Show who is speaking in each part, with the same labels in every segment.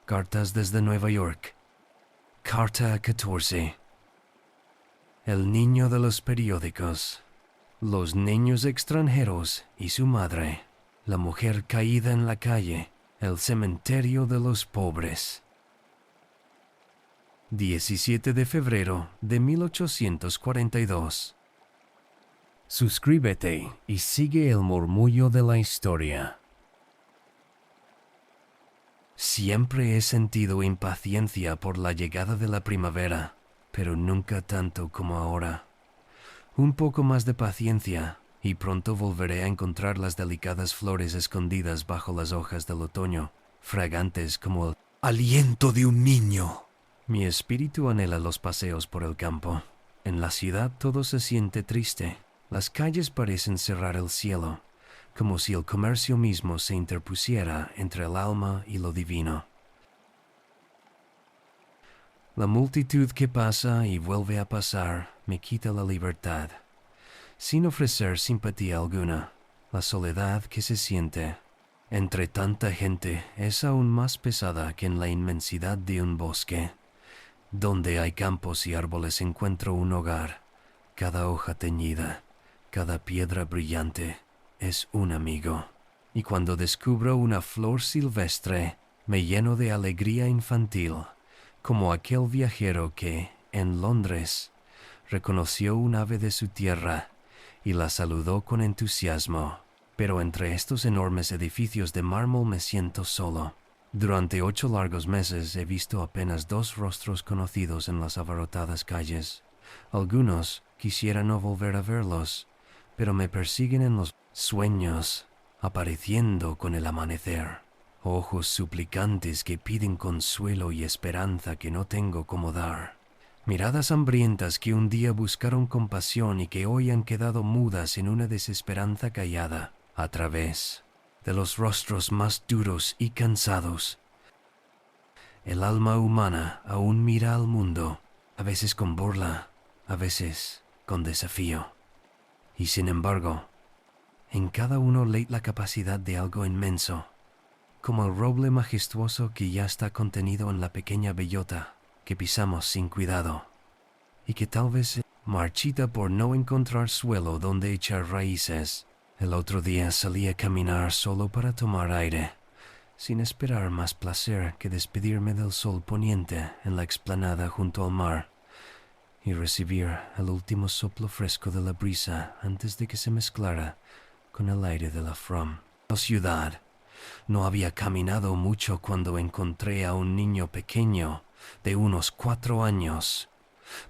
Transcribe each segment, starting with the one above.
Speaker 1: Cartas desde Nueva York. Carta 14. El niño de los periódicos. Los niños extranjeros y su madre. La mujer caída en la calle. El cementerio de los pobres. 17 de febrero de 1842. Suscríbete y sigue el murmullo de la historia. Siempre he sentido impaciencia por la llegada de la primavera, pero nunca tanto como ahora. Un poco más de paciencia, y pronto volveré a encontrar las delicadas flores escondidas bajo las hojas del otoño, fragantes como el aliento de un niño. Mi espíritu anhela los paseos por el campo. En la ciudad todo se siente triste. Las calles parecen cerrar el cielo, como si el comercio mismo se interpusiera entre el alma y lo divino. La multitud que pasa y vuelve a pasar me quita la libertad, sin ofrecer simpatía alguna. La soledad que se siente entre tanta gente es aún más pesada que en la inmensidad de un bosque. Donde hay campos y árboles encuentro un hogar. Cada hoja teñida, cada piedra brillante es un amigo. Y cuando descubro una flor silvestre, me lleno de alegría infantil, como aquel viajero que, en Londres, reconoció un ave de su tierra y la saludó con entusiasmo. Pero entre estos enormes edificios de mármol me siento solo. Durante 8 largos meses he visto apenas 2 rostros conocidos en las abarrotadas calles. Algunos quisiera no volver a verlos, pero me persiguen en los sueños, apareciendo con el amanecer. Ojos suplicantes que piden consuelo y esperanza que no tengo cómo dar. Miradas hambrientas que un día buscaron compasión y que hoy han quedado mudas en una desesperanza callada. A través de los rostros más duros y cansados, el alma humana aún mira al mundo, a veces con burla, a veces con desafío. Y sin embargo, en cada uno lee la capacidad de algo inmenso, como el roble majestuoso que ya está contenido en la pequeña bellota que pisamos sin cuidado, y que tal vez marchita por no encontrar suelo donde echar raíces. El otro día salí a caminar solo para tomar aire, sin esperar más placer que despedirme del sol poniente en la explanada junto al mar y recibir el último soplo fresco de la brisa antes de que se mezclara con el aire de la Frome. La ciudad. No había caminado mucho cuando encontré a un niño pequeño de unos 4 años,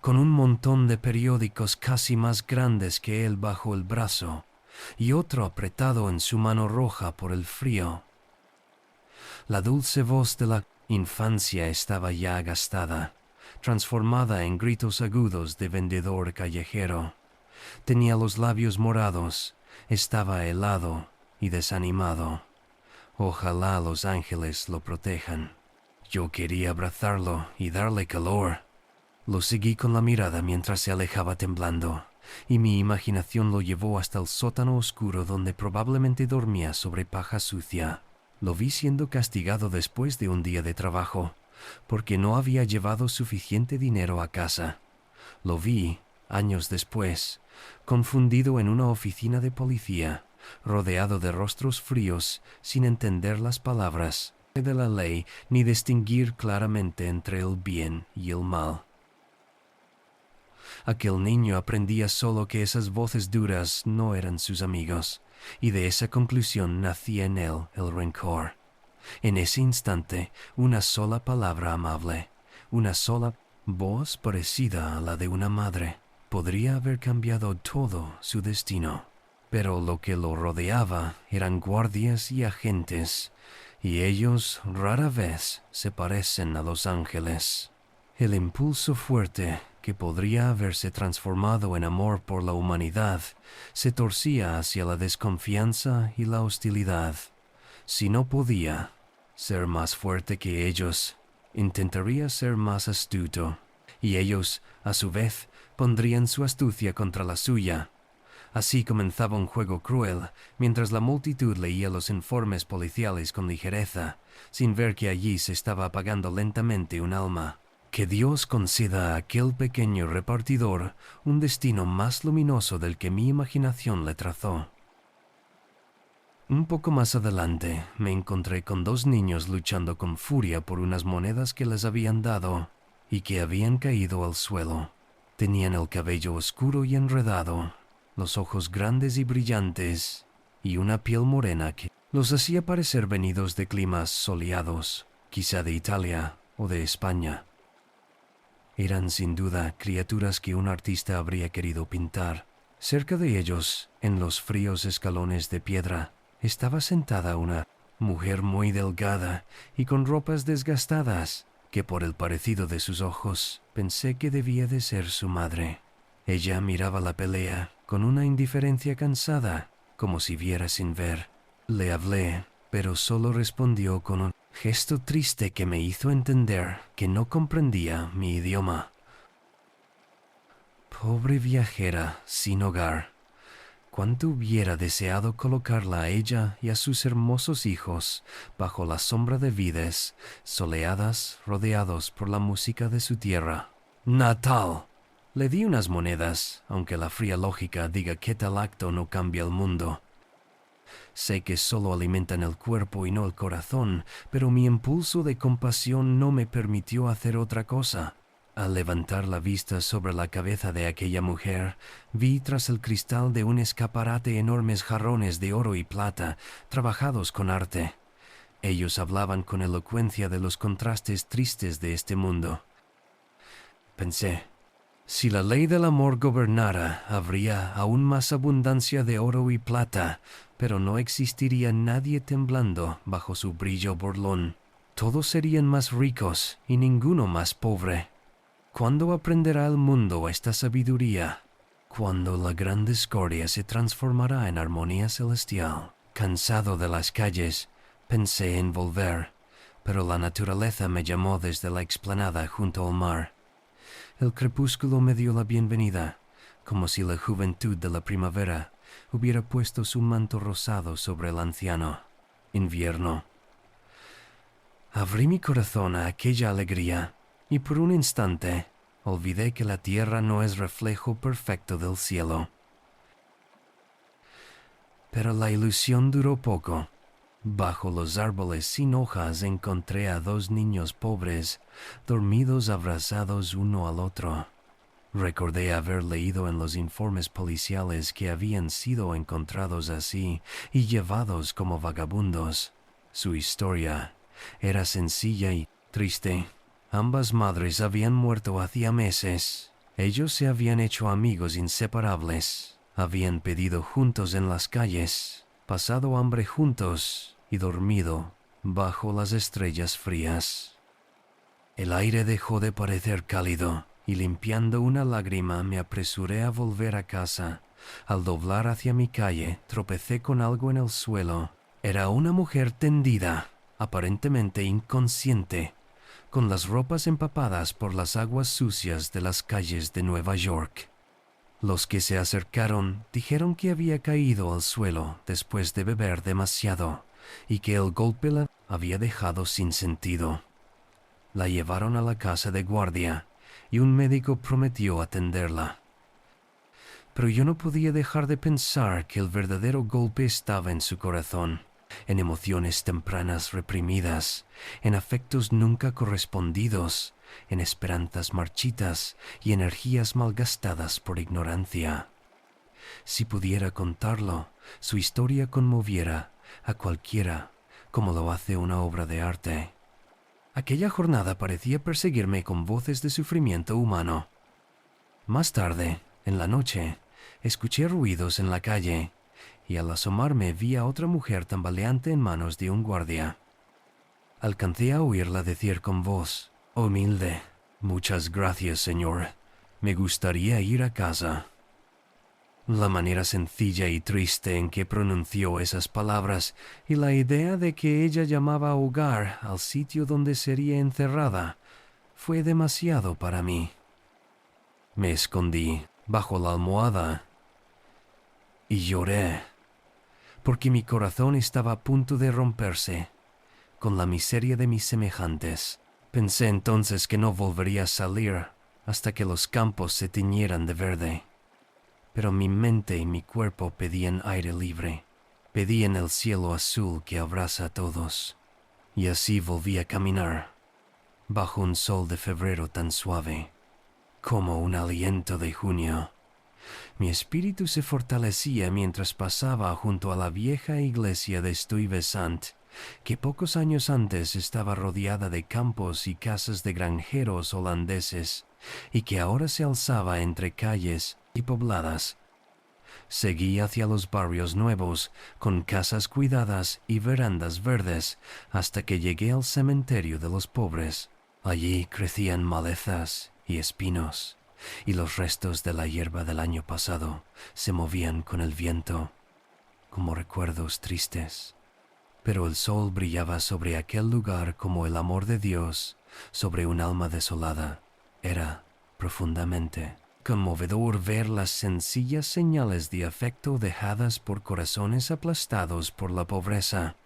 Speaker 1: con un montón de periódicos casi más grandes que él bajo el brazo, y otro apretado en su mano roja por el frío. La dulce voz de la infancia estaba ya gastada, transformada en gritos agudos de vendedor callejero. Tenía los labios morados, estaba helado y desanimado. Ojalá los ángeles lo protejan. Yo quería abrazarlo y darle calor. Lo seguí con la mirada mientras se alejaba temblando, y mi imaginación lo llevó hasta el sótano oscuro donde probablemente dormía sobre paja sucia. Lo vi siendo castigado después de un día de trabajo, porque no había llevado suficiente dinero a casa. Lo vi, años después, confundido en una oficina de policía, rodeado de rostros fríos, sin entender las palabras de la ley ni distinguir claramente entre el bien y el mal. Aquel niño aprendía solo que esas voces duras no eran sus amigos, y de esa conclusión nacía en él el rencor. En ese instante, una sola palabra amable, una sola voz parecida a la de una madre, podría haber cambiado todo su destino. Pero lo que lo rodeaba eran guardias y agentes, y ellos rara vez se parecen a los ángeles. El impulso fuerte que podría haberse transformado en amor por la humanidad se torcía hacia la desconfianza y la hostilidad. Si no podía ser más fuerte que ellos, intentaría ser más astuto, y ellos, a su vez, pondrían su astucia contra la suya. Así comenzaba un juego cruel, mientras la multitud leía los informes policiales con ligereza, sin ver que allí se estaba apagando lentamente un alma. Que Dios conceda a aquel pequeño repartidor un destino más luminoso del que mi imaginación le trazó. Un poco más adelante me encontré con dos niños luchando con furia por unas monedas que les habían dado y que habían caído al suelo. Tenían el cabello oscuro y enredado, los ojos grandes y brillantes, y una piel morena que los hacía parecer venidos de climas soleados, quizá de Italia o de España. Eran sin duda criaturas que un artista habría querido pintar. Cerca de ellos, en los fríos escalones de piedra, estaba sentada una mujer muy delgada y con ropas desgastadas, que por el parecido de sus ojos pensé que debía de ser su madre. Ella miraba la pelea con una indiferencia cansada, como si viera sin ver. Le hablé, pero solo respondió con un gesto triste que me hizo entender que no comprendía mi idioma. Pobre viajera sin hogar. Cuánto hubiera deseado colocarla a ella y a sus hermosos hijos bajo la sombra de vides soleadas, rodeados por la música de su tierra natal. Le di unas monedas, aunque la fría lógica diga que tal acto no cambia el mundo. Sé que solo alimentan el cuerpo y no el corazón, pero mi impulso de compasión no me permitió hacer otra cosa. Al levantar la vista sobre la cabeza de aquella mujer, vi tras el cristal de un escaparate enormes jarrones de oro y plata, trabajados con arte. Ellos hablaban con elocuencia de los contrastes tristes de este mundo. Pensé, si la ley del amor gobernara, habría aún más abundancia de oro y plata, pero no existiría nadie temblando bajo su brillo burlón. Todos serían más ricos y ninguno más pobre. ¿Cuándo aprenderá el mundo esta sabiduría? ¿Cuándo la gran discordia se transformará en armonía celestial? Cansado de las calles, pensé en volver, pero la naturaleza me llamó desde la explanada junto al mar. El crepúsculo me dio la bienvenida, como si la juventud de la primavera hubiera puesto su manto rosado sobre el anciano. Invierno. Abrí mi corazón a aquella alegría, y por un instante olvidé que la tierra no es reflejo perfecto del cielo. Pero la ilusión duró poco. Bajo los árboles sin hojas encontré a dos niños pobres, dormidos abrazados uno al otro. Recordé haber leído en los informes policiales que habían sido encontrados así y llevados como vagabundos. Su historia era sencilla y triste. Ambas madres habían muerto hacía meses. Ellos se habían hecho amigos inseparables. Habían pedido juntos en las calles, pasado hambre juntos y dormido bajo las estrellas frías. El aire dejó de parecer cálido y limpiando una lágrima me apresuré a volver a casa. Al doblar hacia mi calle tropecé con algo en el suelo. Era una mujer tendida, aparentemente inconsciente, con las ropas empapadas por las aguas sucias de las calles de Nueva York. Los que se acercaron dijeron que había caído al suelo después de beber demasiado y que el golpe la había dejado sin sentido. La llevaron a la casa de guardia y un médico prometió atenderla. Pero yo no podía dejar de pensar que el verdadero golpe estaba en su corazón, en emociones tempranas reprimidas, en afectos nunca correspondidos, en esperanzas marchitas y energías malgastadas por ignorancia. Si pudiera contarlo, su historia conmoviera a cualquiera, como lo hace una obra de arte. Aquella jornada parecía perseguirme con voces de sufrimiento humano. Más tarde, en la noche, escuché ruidos en la calle, y al asomarme vi a otra mujer tambaleante en manos de un guardia. Alcancé a oírla decir con voz humilde: «Muchas gracias, señor. Me gustaría ir a casa». La manera sencilla y triste en que pronunció esas palabras y la idea de que ella llamaba hogar al sitio donde sería encerrada fue demasiado para mí. Me escondí bajo la almohada y lloré, porque mi corazón estaba a punto de romperse con la miseria de mis semejantes. Pensé entonces que no volvería a salir hasta que los campos se tiñeran de verde. Pero mi mente y mi cuerpo pedían aire libre, pedían el cielo azul que abraza a todos. Y así volví a caminar, bajo un sol de febrero tan suave, como un aliento de junio. Mi espíritu se fortalecía mientras pasaba junto a la vieja iglesia de Stuyvesant, que pocos años antes estaba rodeada de campos y casas de granjeros holandeses, y que ahora se alzaba entre calles y pobladas. Seguí hacia los barrios nuevos, con casas cuidadas y verandas verdes, hasta que llegué al cementerio de los pobres. Allí crecían malezas y espinos, y los restos de la hierba del año pasado se movían con el viento, como recuerdos tristes. Pero el sol brillaba sobre aquel lugar como el amor de Dios sobre un alma desolada. Era profundamente conmovedor ver las sencillas señales de afecto dejadas por corazones aplastados por la pobreza.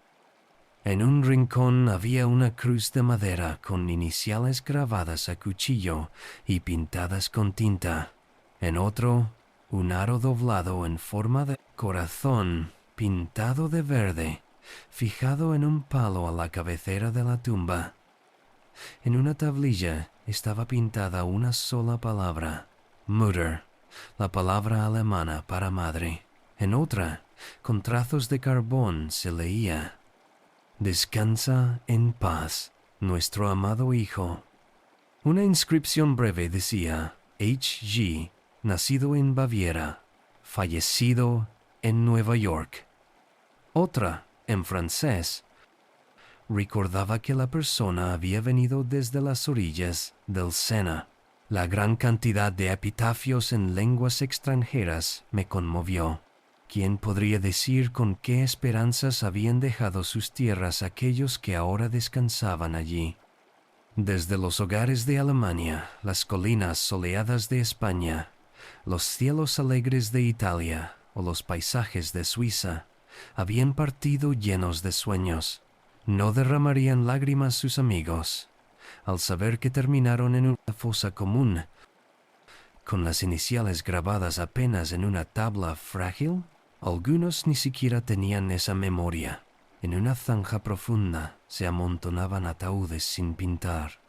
Speaker 1: En un rincón había una cruz de madera con iniciales grabadas a cuchillo y pintadas con tinta. En otro, un aro doblado en forma de corazón pintado de verde, fijado en un palo a la cabecera de la tumba. En una tablilla estaba pintada una sola palabra, Mutter, la palabra alemana para madre. En otra, con trazos de carbón, se leía: Descansa en paz, nuestro amado hijo. Una inscripción breve decía: H.G., nacido en Baviera, fallecido en Nueva York. Otra, en francés, recordaba que la persona había venido desde las orillas del Sena. La gran cantidad de epitafios en lenguas extranjeras me conmovió. ¿Quién podría decir con qué esperanzas habían dejado sus tierras aquellos que ahora descansaban allí? Desde los hogares de Alemania, las colinas soleadas de España, los cielos alegres de Italia o los paisajes de Suiza, habían partido llenos de sueños. No derramarían lágrimas sus amigos al saber que terminaron en una fosa común, con las iniciales grabadas apenas en una tabla frágil. Algunos ni siquiera tenían esa memoria. En una zanja profunda se amontonaban ataúdes sin pintar,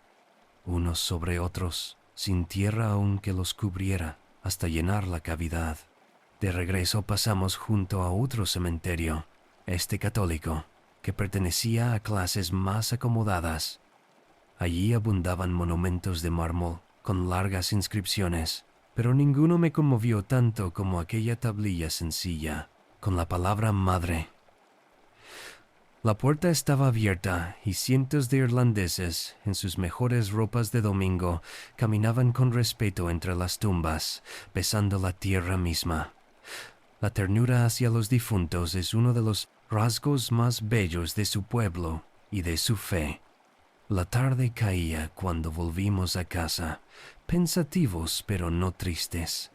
Speaker 1: unos sobre otros, sin tierra aún que los cubriera, hasta llenar la cavidad. De regreso pasamos junto a otro cementerio, este católico, que pertenecía a clases más acomodadas. Allí abundaban monumentos de mármol, con largas inscripciones, pero ninguno me conmovió tanto como aquella tablilla sencilla, con la palabra madre. La puerta estaba abierta y cientos de irlandeses, en sus mejores ropas de domingo, caminaban con respeto entre las tumbas, besando la tierra misma. La ternura hacia los difuntos es uno de los rasgos más bellos de su pueblo y de su fe. La tarde caía cuando volvimos a casa, pensativos pero no tristes.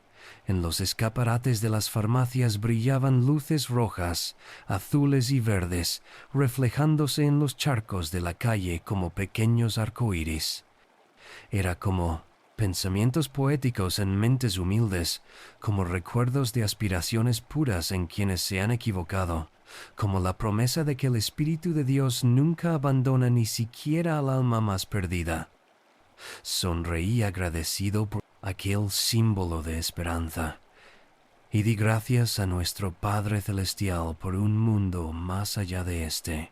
Speaker 1: En los escaparates de las farmacias brillaban luces rojas, azules y verdes, reflejándose en los charcos de la calle como pequeños arcoíris. Era como pensamientos poéticos en mentes humildes, como recuerdos de aspiraciones puras en quienes se han equivocado, como la promesa de que el Espíritu de Dios nunca abandona ni siquiera al alma más perdida. Sonreí agradecido por aquel símbolo de esperanza, y di gracias a nuestro Padre Celestial por un mundo más allá de este.